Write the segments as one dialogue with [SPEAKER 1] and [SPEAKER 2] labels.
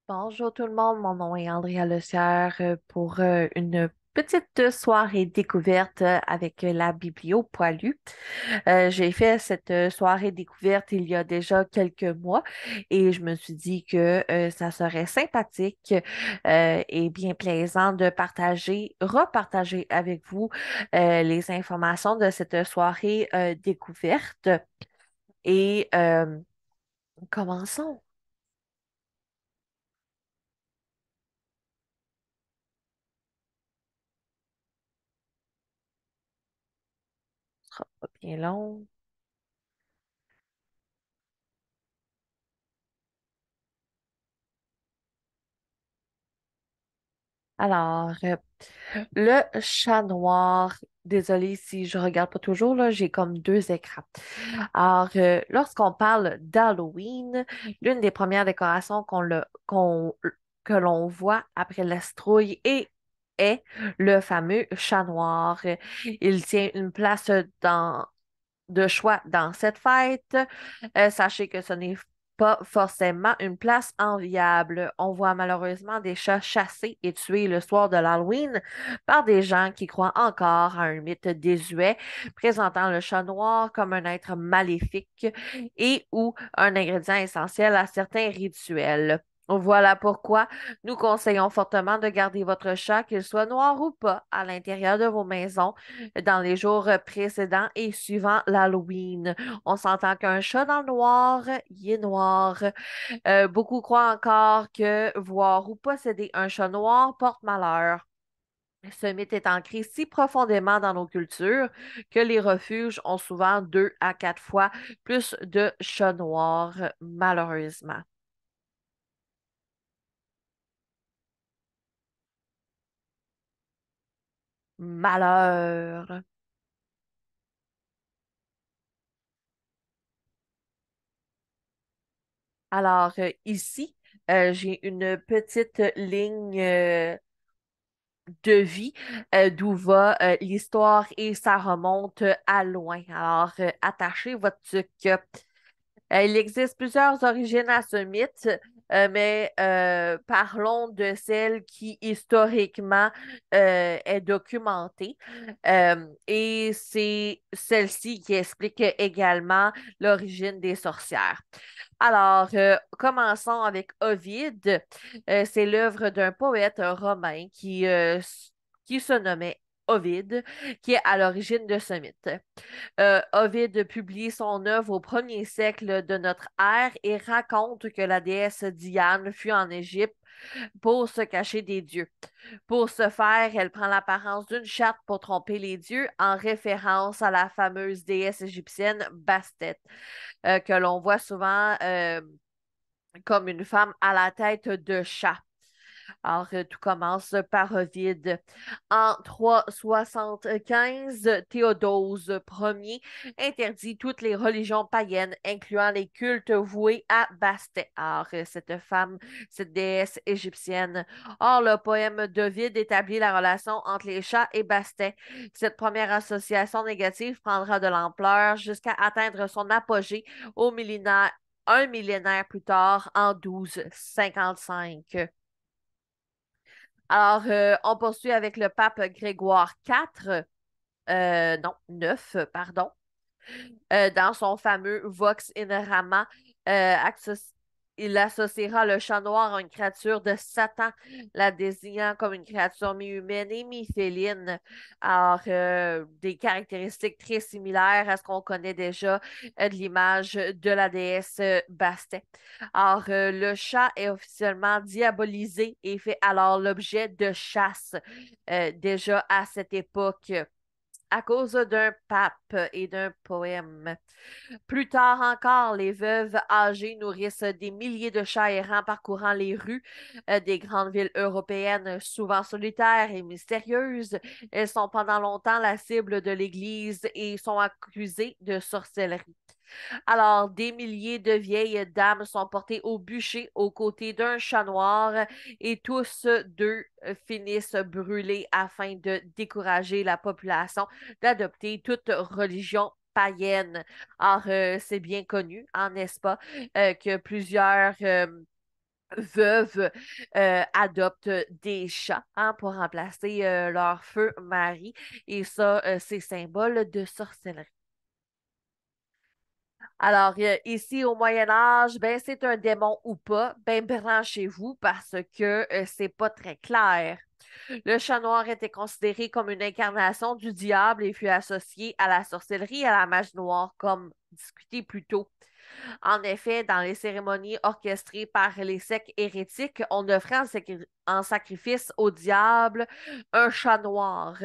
[SPEAKER 1] Bonjour tout le monde, mon nom est Andrea Lecière pour une petite soirée découverte avec la Biblio Poilue. J'ai fait cette soirée découverte il y a déjà quelques mois et je me suis dit que ça serait sympathique et bien plaisant de repartager avec vous les informations de cette soirée découverte. Et commençons. Ce sera pas bien long. Alors, le chat noir, désolé si je regarde pas toujours, là, j'ai comme deux écrans. Alors, lorsqu'on parle d'Halloween, l'une des premières décorations que l'on voit après l'estrouille est le fameux chat noir. Il tient une place de choix dans cette fête. Sachez que ce n'est pas forcément une place enviable. On voit malheureusement des chats chassés et tués le soir de l'Halloween par des gens qui croient encore à un mythe désuet présentant le chat noir comme un être maléfique et ou un ingrédient essentiel à certains rituels. Voilà pourquoi nous conseillons fortement de garder votre chat, qu'il soit noir ou pas, à l'intérieur de vos maisons dans les jours précédents et suivant l'Halloween. On s'entend qu'un chat dans le noir, il est noir. Beaucoup croient encore que voir ou posséder un chat noir porte malheur. Ce mythe est ancré si profondément dans nos cultures que les refuges ont souvent deux à quatre fois plus de chats noirs, malheureusement. Malheur. Alors, ici, j'ai une petite ligne de vie d'où va l'histoire et ça remonte à loin. Alors, attachez votre tuque. Il existe plusieurs origines à ce mythe, mais parlons de celle qui historiquement est documentée. Et c'est celle-ci qui explique également l'origine des sorcières. Alors, commençons avec Ovide. C'est l'œuvre d'un poète romain qui se nommait Ovide, qui est à l'origine de ce mythe. Ovide publie son œuvre au premier siècle de notre ère et raconte que la déesse Diane fut en Égypte pour se cacher des dieux. Pour ce faire, elle prend l'apparence d'une chatte pour tromper les dieux en référence à la fameuse déesse égyptienne Bastet, que l'on voit souvent comme une femme à la tête de chat. Alors, tout commence par Ovide. En 375, Théodose Ier interdit toutes les religions païennes, incluant les cultes voués à Bastet. Alors, cette femme, cette déesse égyptienne. Or, le poème d'Ovide établit la relation entre les chats et Bastet. Cette première association négative prendra de l'ampleur jusqu'à atteindre son apogée au millénaire, un millénaire plus tard, en 1255. Alors, on poursuit avec le pape Grégoire IV, non, 9, pardon, dans son fameux Vox in Rama, il associera le chat noir à une créature de Satan, la désignant comme une créature mi-humaine et mi-féline. Alors, des caractéristiques très similaires à ce qu'on connaît déjà de l'image de la déesse Bastet. Alors, le chat est officiellement diabolisé et fait alors l'objet de chasse déjà à cette époque à cause d'un pape et d'un poème. Plus tard encore, les veuves âgées nourrissent des milliers de chats errants parcourant les rues des grandes villes européennes, souvent solitaires et mystérieuses. Elles sont pendant longtemps la cible de l'Église et sont accusées de sorcellerie. Alors, des milliers de vieilles dames sont portées au bûcher aux côtés d'un chat noir et tous deux finissent brûlés afin de décourager la population d'adopter toute religion païenne. Alors, c'est bien connu, n'est-ce pas, que plusieurs veuves adoptent des chats hein, pour remplacer leur feu mari. Et ça, c'est symbole de sorcellerie. Alors, ici au Moyen Âge, ben c'est un démon ou pas, ben branchez-vous parce que c'est pas très clair. Le chat noir était considéré comme une incarnation du diable et fut associé à la sorcellerie et à la magie noire, comme discuté plus tôt. En effet, dans les cérémonies orchestrées par les sectes hérétiques, on offrait en sacrifice au diable un chat noir.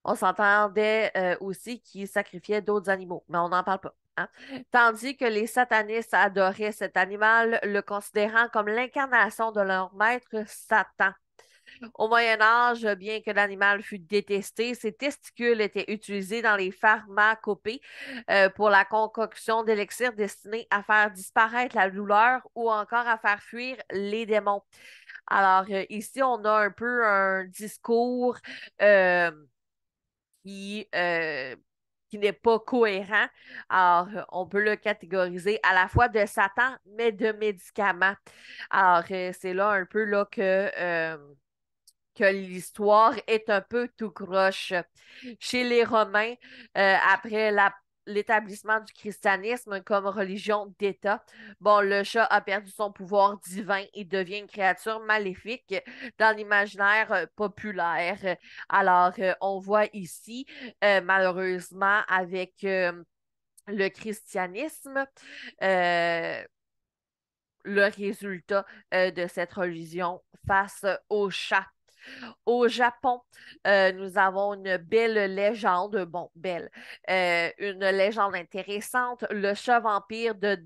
[SPEAKER 1] On s'entendait aussi qu'ils sacrifiaient d'autres animaux, mais on n'en parle pas. Hein. Tandis que les satanistes adoraient cet animal, le considérant comme l'incarnation de leur maître Satan. Au Moyen Âge, bien que l'animal fût détesté, ses testicules étaient utilisés dans les pharmacopées pour la concoction d'élixirs destinés à faire disparaître la douleur ou encore à faire fuir les démons. Alors, ici, on a un peu un discours euh, qui, euh, qui n'est pas cohérent. Alors, on peut le catégoriser à la fois de Satan, mais de médicaments. Alors, c'est là un peu là que l'histoire est un peu tout croche. Chez les Romains, après l'établissement du christianisme comme religion d'État, bon, le chat a perdu son pouvoir divin et devient une créature maléfique dans l'imaginaire populaire. Alors, on voit ici, malheureusement, avec le christianisme, euh, le résultat de cette religion face au chat. Au Japon, nous avons une belle légende, bon, belle, une légende intéressante, le chat vampire de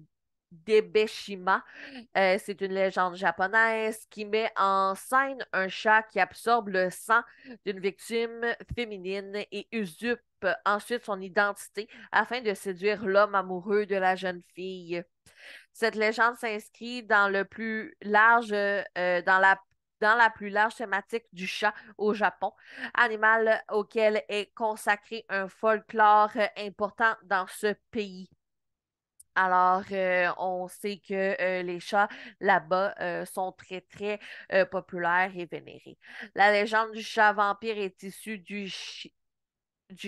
[SPEAKER 1] Debeshima. C'est une légende japonaise qui met en scène un chat qui absorbe le sang d'une victime féminine et usurpe ensuite son identité afin de séduire l'homme amoureux de la jeune fille. Cette légende s'inscrit dans le plus large, dans la plus large thématique du chat au Japon, animal auquel est consacré un folklore important dans ce pays. Alors, on sait que les chats là-bas sont très, très populaires et vénérés. La légende du chat vampire est issue du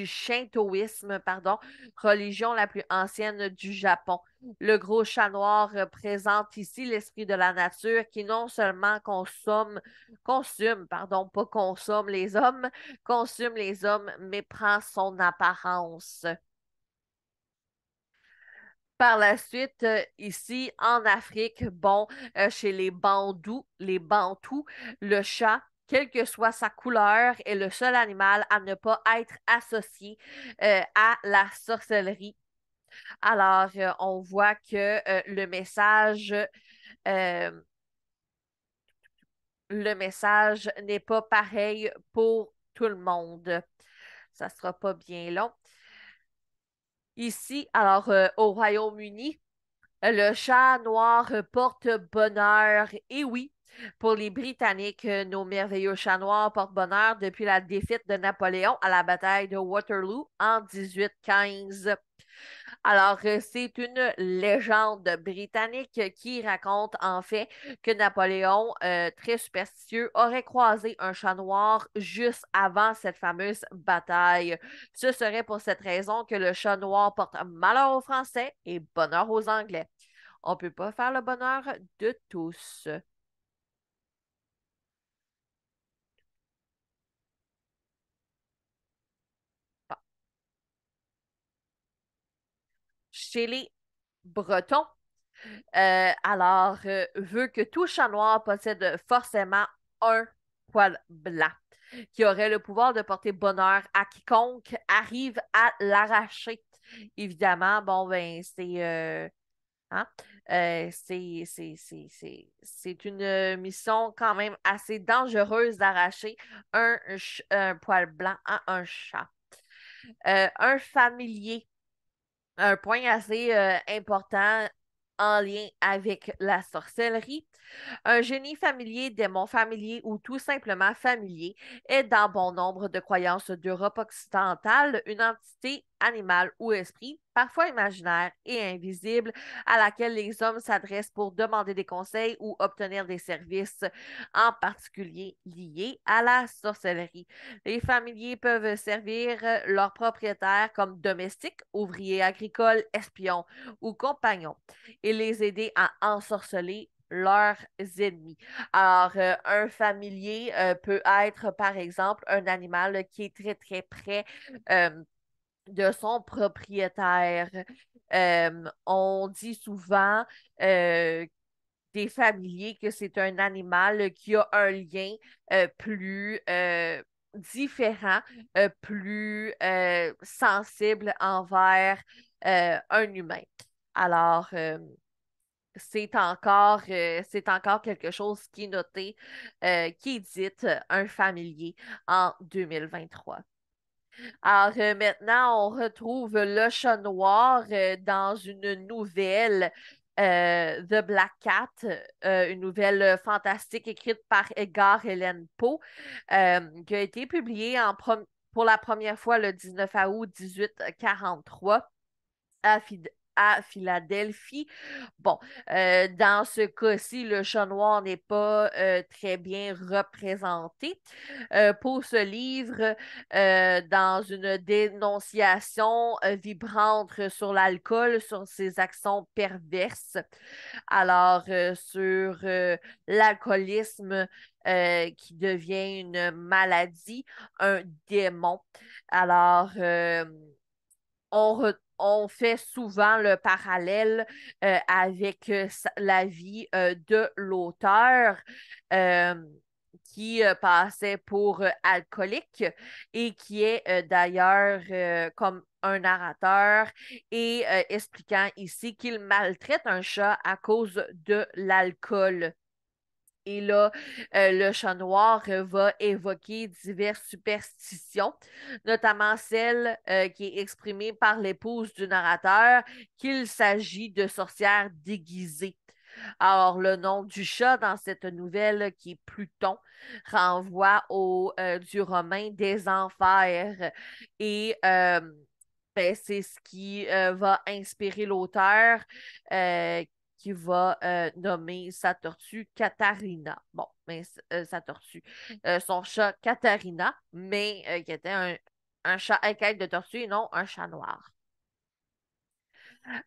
[SPEAKER 1] shintoïsme, pardon, religion la plus ancienne du Japon. Le gros chat noir représente ici l'esprit de la nature qui non seulement pas consomme les hommes, consume les hommes, mais prend son apparence. Par la suite, ici en Afrique, bon, chez les Bantous, le chat, quelle que soit sa couleur, est le seul animal à ne pas être associé à la sorcellerie. Alors, on voit que euh, le message n'est pas pareil pour tout le monde. Ça sera pas bien long. Ici, alors au Royaume-Uni, le chat noir porte bonheur. Et oui, pour les Britanniques, nos merveilleux chats noirs portent bonheur depuis la défaite de Napoléon à la bataille de Waterloo en 1815. Alors, c'est une légende britannique qui raconte en fait que Napoléon, très superstitieux, aurait croisé un chat noir juste avant cette fameuse bataille. Ce serait pour cette raison que le chat noir porte malheur aux Français et bonheur aux Anglais. On ne peut pas faire le bonheur de tous. Bon. Chez les Bretons, veut que tout chat noir possède forcément un poil blanc, qui aurait le pouvoir de porter bonheur à quiconque arrive à l'arracher. Évidemment, bon, ben, hein, c'est une mission quand même assez dangereuse d'arracher un poil blanc à un chat. Un familier. Un point assez important en lien avec la sorcellerie. Un génie familier, démon familier ou tout simplement familier est dans bon nombre de croyances d'Europe occidentale une entité animal ou esprit, parfois imaginaire et invisible, à laquelle les hommes s'adressent pour demander des conseils ou obtenir des services, en particulier liés à la sorcellerie. Les familiers peuvent servir leurs propriétaires comme domestiques, ouvriers agricoles, espions ou compagnons et les aider à ensorceler leurs ennemis. Alors, un familier peut être, par exemple, un animal qui est très, très près euh, de son propriétaire. On dit souvent des familiers que c'est un animal qui a un lien plus différent, plus sensible envers un humain. Alors, c'est encore quelque chose qui est noté, qui est dit un familier en 2023. Alors maintenant, on retrouve le chat noir dans une nouvelle The Black Cat, une nouvelle fantastique écrite par Edgar Allan Poe, qui a été publiée pour la première fois le 19 août 1843 à, à Philadelphie. Bon, dans ce cas-ci, le chat noir n'est pas très bien représenté. Pour ce livre, dans une dénonciation vibrante sur l'alcool, sur ses actions perverses, alors sur l'alcoolisme qui devient une maladie, un démon. Alors, on fait souvent le parallèle avec la vie de l'auteur euh, qui passait pour alcoolique et qui est d'ailleurs comme un narrateur et expliquant ici qu'il maltraite un chat à cause de l'alcool. Et là, le chat noir va évoquer diverses superstitions, notamment celle qui est exprimée par l'épouse du narrateur, qu'il s'agit de sorcières déguisées. Alors, le nom du chat dans cette nouvelle, qui est Pluton, renvoie au dieu romain des enfers. Et ben, c'est ce qui va inspirer l'auteur qui va nommer sa tortue Katharina. Bon, mais sa tortue, son chat Katharina, mais qui était un chat à quête de tortue et non un chat noir.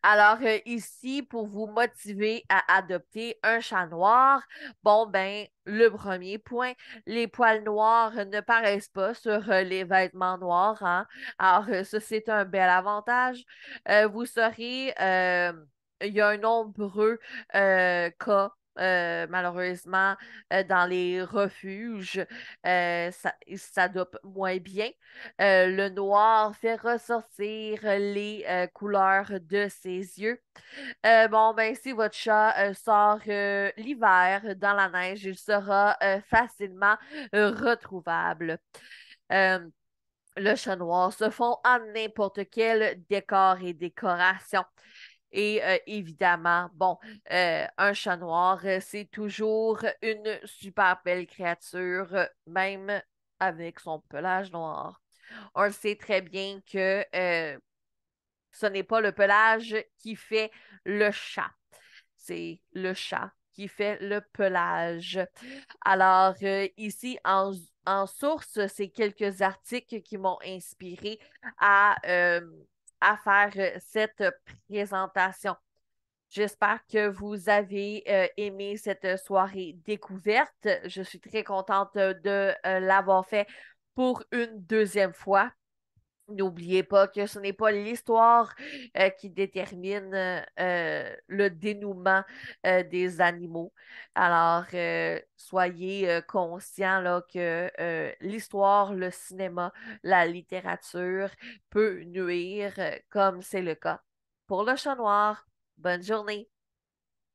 [SPEAKER 1] Alors, ici, pour vous motiver à adopter un chat noir, bon, ben, le premier point, les poils noirs ne paraissent pas sur les vêtements noirs, hein. Alors, ça, c'est un bel avantage. Vous saurez, il y a un nombreux cas. Malheureusement, dans les refuges, ils s'adoptent moins bien. Le noir fait ressortir les couleurs de ses yeux. Bon, ben, si votre chat sort l'hiver dans la neige, il sera facilement retrouvable. Euh, le chat noir se fond en n'importe quel décor et décoration. Et évidemment, bon, un chat noir, c'est toujours une super belle créature, même avec son pelage noir. On le sait très bien que ce n'est pas le pelage qui fait le chat, c'est le chat qui fait le pelage. Alors, ici, en source, c'est quelques articles qui m'ont inspiré à faire cette présentation. J'espère que vous avez aimé cette soirée découverte. Je suis très contente de l'avoir fait pour une deuxième fois. N'oubliez pas que ce n'est pas l'histoire qui détermine le dénouement des animaux. Alors, soyez conscients là, que l'histoire, le cinéma, la littérature peut nuire, comme c'est le cas pour le chat noir. Bonne journée.